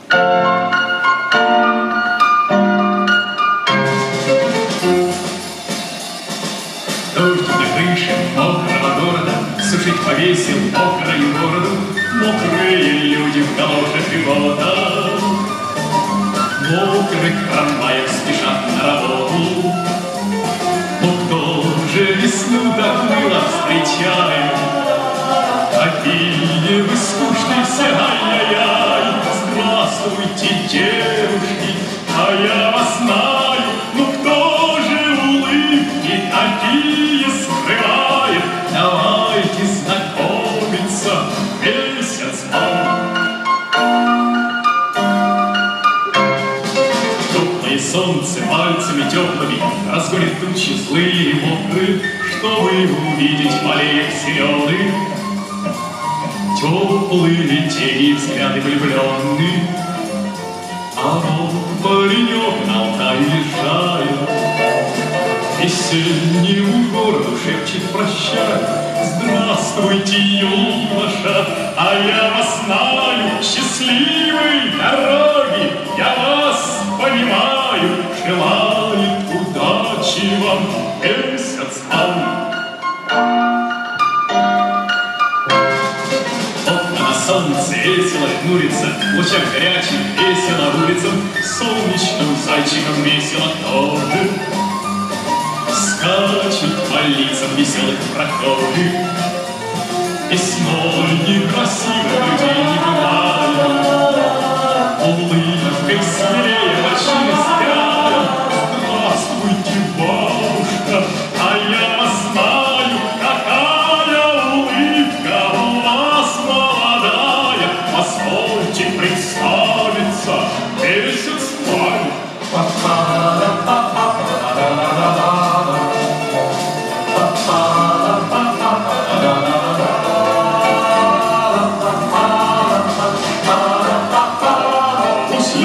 Дождь на крыше мокрого города сушить повесил мокрую бороду. Мокрые люди в галошах и ботах, мокрых трамваях спешат на работу. Но кто же весну так мило встречает? Какие вы скучные все, ай-яй-яй! Здравствуйте, девушки, а я вас знаю. Ну кто же улыбки такие скрывает? Давайте знакомиться месяц май. Теплое солнце пальцами теплыми разгонит тучи злые и мокрые, чтобы увидеть полей зеленых. Теплые тени, взгляды влюбленные, а вот паренек на Алтае лежает, весеннему городу шепчет прощай. Здравствуйте, юноша, а я вас знаю, счастливой дороги, я вас понимаю, желает удачи вам месяц май. Солнце весело хмурится, в лучах горячих весело улицам, солнечным зайчиком весело тоже. Скачут по лицам веселых прохожих, весной некрасивых людей не бывает. Улыбкой смелее морщины стряют. Здравствуйте, бабушка, а я вас знаю, какая улыбка у вас молодая. Позвольте представиться, месяц май. Пусть